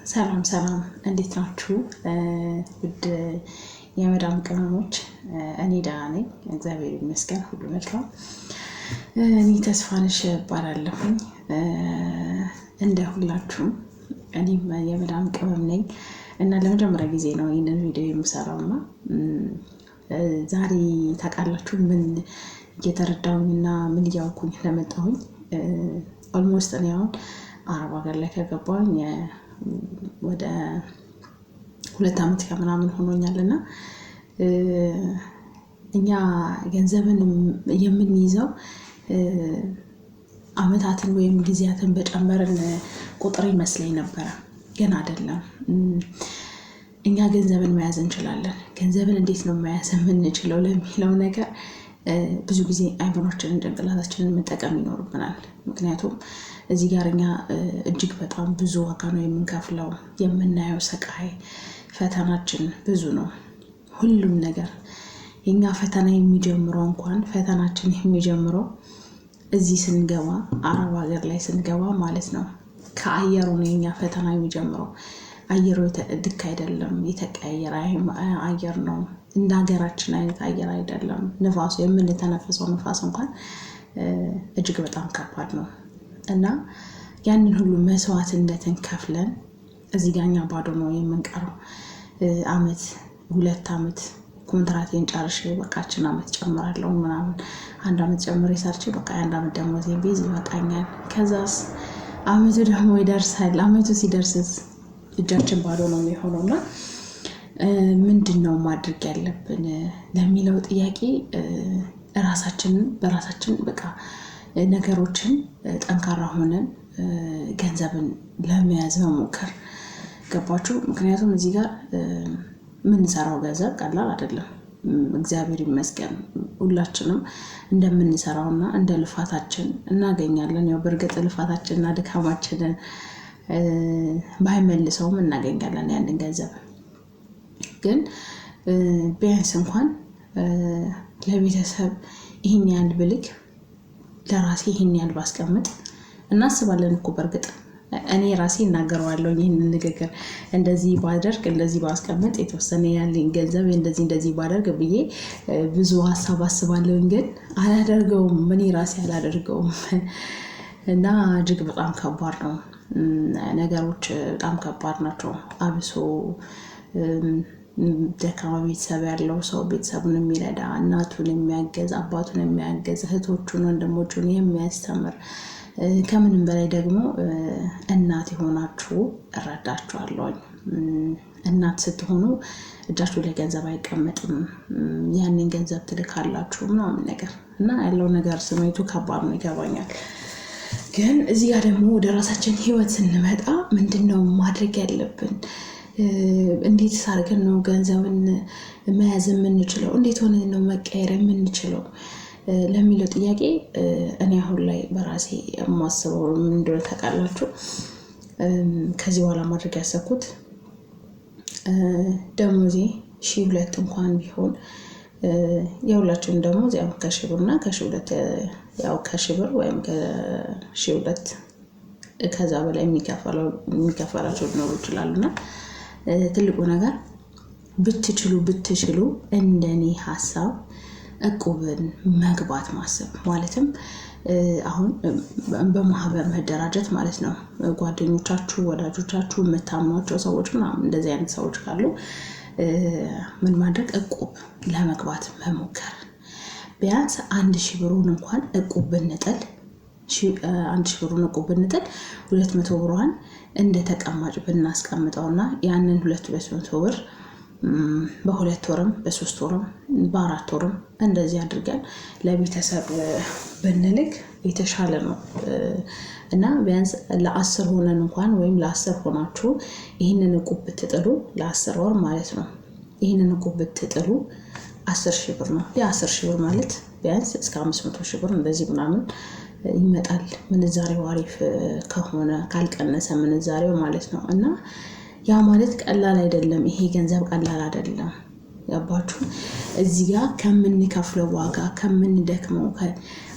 ሰላም እንዴት ናችሁ? ውድ የመዳም ቅመሞች እኔ ደህና ነኝ፣ እግዚአብሔር ይመስገን፣ ሁሉ መልካም። እኔ ተስፋነሽ እባላለሁኝ። እንደ ሁላችሁም እኔም የመዳም ቅመም ነኝ እና ለመጀመሪያ ጊዜ ነው ይህንን ቪዲዮ የምሰራውና ዛሬ ታውቃላችሁ ምን እየተረዳሁኝና ምን እያወኩኝ ለመጣሁኝ። ኦልሞስት እኔ አሁን አረብ ሀገር ላይ ከገባሁኝ ወደ 2 ዓመት ከምናምን ሆኖኛልና እኛ ገንዘብን የምንይዘው አመታትን ወይም ጊዜያትን በጨመርን ቁጥር ይመስለኝ ነበር፣ ግን አይደለም። እኛ ገንዘብን መያዝ እንችላለን። ገንዘብን እንዴት ነው መያዝ የምንችለው ለሚለው ነገር ብዙ ጊዜ አይምሮአችንን ጭንቅላታችንን መጠቀም ይኖርብናል። ምክንያቱም እዚህ ጋር እኛ እጅግ በጣም ብዙ ዋጋ ነው የምንከፍለው። የምናየው ስቃይ፣ ፈተናችን ብዙ ነው። ሁሉም ነገር የኛ ፈተና የሚጀምረው ፈተናችን የሚጀምረው እዚህ ስንገባ፣ አረብ ሀገር ላይ ስንገባ ማለት ነው። ከአየሩ ነው የኛ ፈተና የሚጀምረው። አየሩ ልክ አይደለም፣ የተቀያየረ አየር ነው። እንደ ሀገራችን አይነት አየር አይደለም። ንፋሱ የምንተነፍሰው ንፋስ እንኳን እጅግ በጣም ከባድ ነው እና ያንን ሁሉ መስዋዕትነትን ከፍለን እዚህ ጋር እኛ ባዶ ነው የምንቀረው። 2 ዓመት ኮንትራቴን ጨርሼ በቃችን ዓመት ጨምራለሁ ምናምን 1 ዓመት ጨምሬ ሰርቼ በቃ 1 ዓመት ደግሞ ቤዝ ይበቃኛል። ከዛስ ዓመቱ ደግሞ ይደርሳል። ዓመቱ ሲደርስስ እጃችን ባዶ ነው የሚሆነውና ምንድነው ማድረግ ያለብን ለሚለው ጥያቄ ራሳችንን በራሳችን በቃ ነገሮችን ጠንካራ ሆነን ገንዘብን ለመያዝ መሞከር። ገባችሁ? ምክንያቱም እዚህ ጋር የምንሰራው ገንዘብ ቀላል አይደለም። እግዚአብሔር ይመስገን ሁላችንም እንደምንሰራውና እንደ ልፋታችን እናገኛለን። ያው በእርግጥ ልፋታችንና ድካማችንን ባይመልሰውም እናገኛለን ያንን ገንዘብ። ግን ቢያንስ እንኳን ለቤተሰብ ይሄን ያህል ብልክ ለራሴ ይሄን ያህል ባስቀምጥ እናስባለን እኮ። በእርግጥ እኔ ራሴ እናገረዋለሁ ይሄንን ንግግር፣ እንደዚህ ባደርግ እንደዚህ ባስቀምጥ የተወሰነ ያለኝ ገንዘብ እንደዚህ ባደርግ ብዬ ብዙ ሀሳብ አስባለሁ። ግን አላደርገውም፣ እኔ ራሴ አላደርገውም እና እጅግ በጣም ከባድ ነው። ነገሮች በጣም ከባድ ናቸው። አብሶ ደካማ ቤተሰብ ያለው ሰው ቤተሰቡን የሚረዳ፣ እናቱን የሚያገዝ፣ አባቱን የሚያገዝ፣ እህቶቹን ወንድሞቹን የሚያስተምር፣ ከምንም በላይ ደግሞ እናት የሆናችሁ እረዳችኋለሁ። እናት ስትሆኑ እጃችሁ ላይ ገንዘብ አይቀመጥም። ያንን ገንዘብ ትልካላችሁ ምናምን ነገር እና ያለው ነገር ስሜቱ ከባድ ነው፣ ይገባኛል። ግን እዚህ ጋር ደግሞ ወደ ራሳችን ህይወት ስንመጣ ምንድነው ማድረግ ያለብን? እንዴት አድርገን ነው ገንዘብን መያዝ የምንችለው? እንዴት ሆነን ነው መቀየር የምንችለው ለሚለው ጥያቄ እኔ አሁን ላይ በራሴ የማስበው ምን እንደሆነ ታውቃላችሁ? ከዚህ በኋላ ማድረግ ያሰብኩት ደሞዜ 2,000 እንኳን ቢሆን የሁላችንም ደሞዝ ያው ከ1,000 ብርና ከ2,000 ያው ከ1,000 ብር ወይም ከ2,000 ከዛ በላይ የሚከፈላቸው ሊኖሩ ይችላሉና ትልቁ ነገር ብትችሉ እንደኔ ሀሳብ እቁብን መግባት ማሰብ ማለትም አሁን በማህበር መደራጀት ማለት ነው። ጓደኞቻችሁ፣ ወዳጆቻችሁ፣ የምታምኗቸው ሰዎች ምናምን እንደዚህ አይነት ሰዎች ካሉ ምን ማድረግ እቁብ ለመግባት መሞከር። ቢያንስ 1,000 ብሩን እንኳን እቁብ ብንጥል 1,000 ብሩን እቁብ ብንጥል 200 ብሯን እንደ ተቀማጭ ብናስቀምጠውና ያንን 200 ብር በ2 ወርም በ3 ወርም በ4 ወርም እንደዚህ አድርገን ለቤተሰብ ብንልክ የተሻለ ነው እና ቢያንስ ለ10 ሆነን እንኳን ወይም ለ10 ሆናችሁ ይህንን እቁብ ብትጥሉ ለ10 ወር ማለት ነው። ይህንን እቁብ ብትጥሉ 10,000 ብር ነው። የ10,000 ብር ማለት ቢያንስ እስከ 500,000 ብር እንደዚህ ምናምን ይመጣል። ምንዛሬው አሪፍ ከሆነ ካልቀነሰ ምንዛሬው ማለት ነው። እና ያ ማለት ቀላል አይደለም። ይሄ ገንዘብ ቀላል አይደለም። ገባችሁ? እዚህ ጋር ከምንከፍለው ዋጋ ከምንደክመው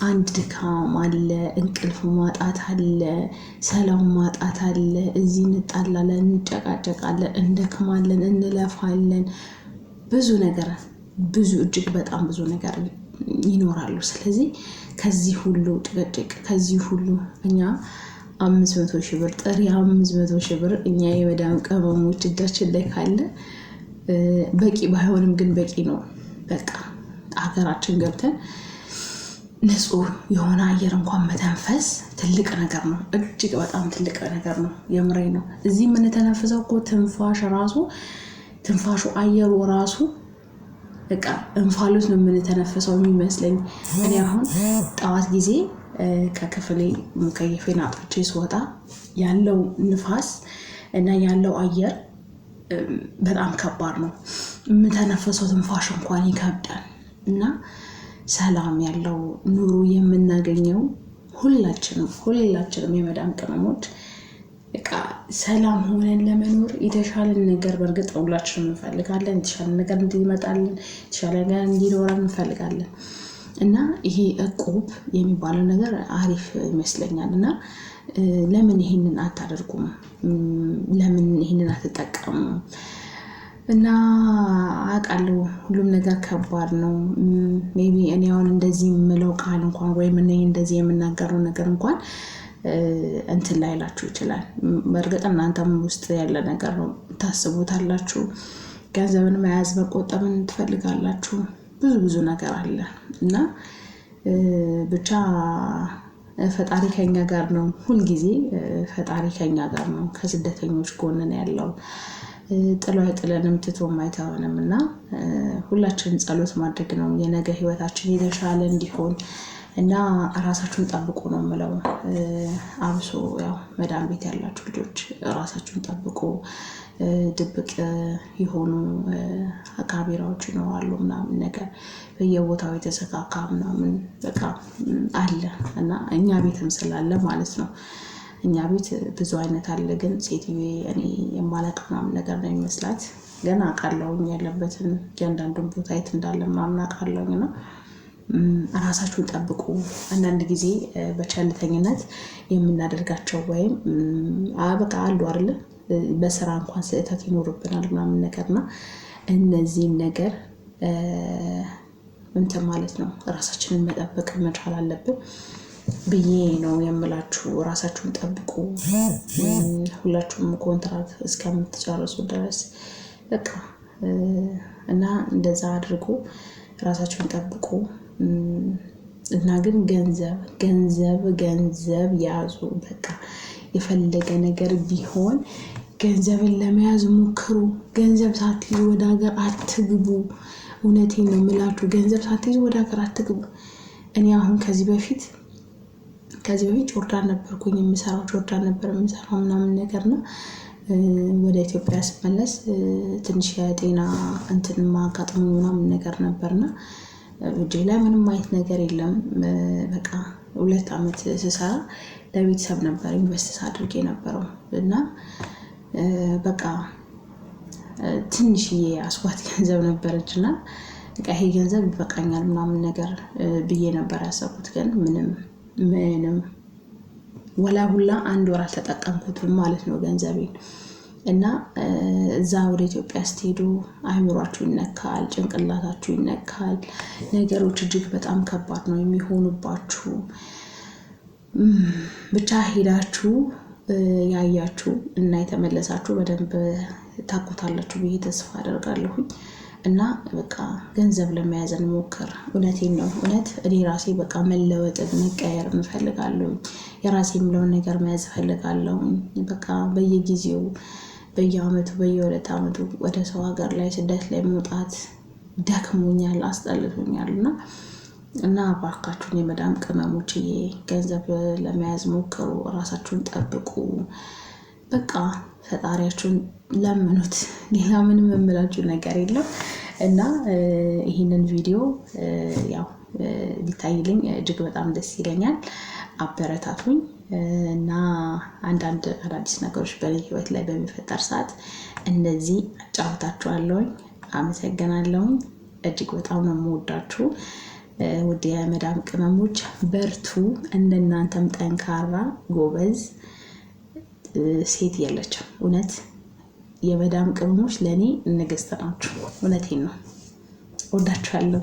አንድ ድካም አለ፣ እንቅልፍ ማጣት አለ፣ ሰላም ማጣት አለ። እዚህ እንጣላለን፣ እንጨቃጨቃለን፣ እንደክማለን፣ እንለፋለን። ብዙ ነገር እጅግ በጣም ብዙ ነገር ይኖራሉ። ስለዚህ ከዚህ ሁሉ ጭቅጭቅ ከዚህ ሁሉ እኛ 500 ሺህ ብር ጥሪ 500 ሺህ ብር እኛ የመዳም ቅመሞች እጃችን ላይ ካለ በቂ ባይሆንም ግን በቂ ነው። በቃ ሀገራችን ገብተን ንጹህ የሆነ አየር እንኳን መተንፈስ ትልቅ ነገር ነው። እጅግ በጣም ትልቅ ነገር ነው። የምሬ ነው። እዚህ የምንተነፍሰው እኮ ትንፋሹ አየሩ ራሱ በቃ እንፋሎት ነው የምንተነፍሰው የሚመስለኝ። እኔ አሁን ጠዋት ጊዜ ከክፍሌ ሙከየፌን አጥቼ ስወጣ ያለው ንፋስ እና ያለው አየር በጣም ከባድ ነው። የምተነፍሰው ትንፋሽ እንኳን ይከብዳል። እና ሰላም ያለው ኑሮ የምናገኘው ሁላችንም የመዳም ቅመሞች በቃ ሰላም ሆነን ለመኖር የተሻለን ነገር በእርግጥ ሁላችንም እንፈልጋለን። የተሻለ ነገር እንዲመጣልን፣ የተሻለ ነገር እንዲኖረን እንፈልጋለን። እና ይሄ እቁብ የሚባለው ነገር አሪፍ ይመስለኛል። እና ለምን ይሄንን አታደርጉም? ለምን ይሄንን አትጠቀሙም? እና አውቃለሁ ሁሉም ነገር ከባድ ነው። ሜቢ እኔ አሁን እንደዚህ የምለው ቃል እንኳን ወይም እኔ እንደዚህ የምናገረው ነገር እንኳን እንትን ላይላችሁ ይችላል። በእርግጥ እናንተም ውስጥ ያለ ነገር ነው፣ ታስቡታላችሁ። ገንዘብን መያዝ መቆጠብን ትፈልጋላችሁ። ብዙ ነገር አለ እና ብቻ ፈጣሪ ከኛ ጋር ነው። ሁልጊዜ ፈጣሪ ከኛ ጋር ነው። ከስደተኞች ጎን ነው ያለው። ጥሎ አይጥለንም፣ ትቶም አይተወንም። እና ሁላችንም ጸሎት ማድረግ ነው የነገ ህይወታችን የተሻለ እንዲሆን። እና ራሳችሁን ጠብቁ ነው የምለው። አብሶ ያው መዳም ቤት ያላችሁ ልጆች ራሳችሁን ጠብቁ። ድብቅ የሆኑ ካሜራዎች ይኖራሉ ምናምን ነገር በየቦታው የተሰካካ ምናምን በቃ አለ። እና እኛ ቤትም ስላለ ማለት ነው። እኛ ቤት ብዙ አይነት አለ። ግን ሴትዬ እኔ የማላውቅ ምናምን ነገር ነው የሚመስላት። ግን አውቃለሁኝ ያለበትን እያንዳንዱን ቦታ የት እንዳለ ምናምን አውቃለሁኝ። እና ራሳችሁን ጠብቁ። አንዳንድ ጊዜ በቸልተኝነት የምናደርጋቸው ወይም በቃ አሉ አይደል በስራ እንኳን ስህተት ይኖርብናል ምናምን ነገርና እነዚህን ነገር እንትን ማለት ነው ራሳችንን መጠበቅ መቻል አለብን ብዬ ነው የምላችሁ። ራሳችሁን ጠብቁ። ሁላችሁም ኮንትራት እስከምትጨርሱ ድረስ በቃ እና እንደዛ አድርጉ። ራሳችሁን ጠብቁ። እና ግን ገንዘብ ያዙ። በቃ የፈለገ ነገር ቢሆን ገንዘብን ለመያዝ ሞክሩ። ገንዘብ ሳትይዙ ወደ ሀገር አትግቡ። እውነቴን ነው የምላችሁ። ገንዘብ ሳትይዙ ወደ ሀገር አትግቡ። እኔ አሁን ከዚህ በፊት ጆርዳን ነበርኩኝ የምሰራው። ጆርዳን ነበር የምሰራው ምናምን ነገር ነው። ወደ ኢትዮጵያ ስመለስ ትንሽ የጤና እንትን ማጋጠሙ ምናምን ነገር ነበርና እጄ ላይ ምንም አይነት ነገር የለም። በቃ 2 ዓመት ስሰራ ለቤተሰብ ነበር ኢንቨስት አድርጌ ነበረው። እና በቃ ትንሽዬ አስዋት ገንዘብ ነበረችና በቃ ይሄ ገንዘብ ይበቃኛል ምናምን ነገር ብዬ ነበር ያሰብኩት። ግን ምንም ወላ ሁላ 1 ወር አልተጠቀምኩትም ማለት ነው ገንዘቤን። እና እዛ ወደ ኢትዮጵያ ስትሄዱ አእምሯችሁ ይነካል፣ ጭንቅላታችሁ ይነካል። ነገሮች እጅግ በጣም ከባድ ነው የሚሆኑባችሁ። ብቻ ሄዳችሁ ያያችሁ እና የተመለሳችሁ በደንብ ታውቁታላችሁ ብዬ ተስፋ አደርጋለሁኝ። እና በቃ ገንዘብ ለመያዝ እንሞክር። እውነቴን ነው። እውነት እኔ ራሴ በቃ መለወጥ መቀየር እንፈልጋለሁ። የራሴ የምለውን ነገር መያዝ እፈልጋለሁ። በቃ በየጊዜው በየአመቱ በየ2 ዓመቱ ወደ ሰው ሀገር ላይ ስደት ላይ መውጣት ደክሞኛል፣ አስጠልቶኛል። እና ባካችሁን የመዳም ቅመሞችዬ ገንዘብ ለመያዝ ሞክሩ። ራሳችሁን ጠብቁ። በቃ ፈጣሪያችሁን ለምኑት። ሌላ ምንም የምላችሁ ነገር የለም። እና ይህንን ቪዲዮ ያው ቢታይልኝ እጅግ በጣም ደስ ይለኛል። አበረታቱኝ። እና አንዳንድ አዳዲስ ነገሮች በህይወት ላይ በሚፈጠር ሰዓት እንደዚህ አጫውታችኋለሁ። አመሰግናለሁ። እጅግ በጣም ነው የምወዳችሁ ውድ የመዳም ቅመሞች፣ በርቱ። እንደናንተም ጠንካራ ጎበዝ ሴት የለችም። እውነት የመዳም ቅመሞች ለኔ ንግስት ናችሁ። እውነቴን ነው። ወዳችኋለሁ።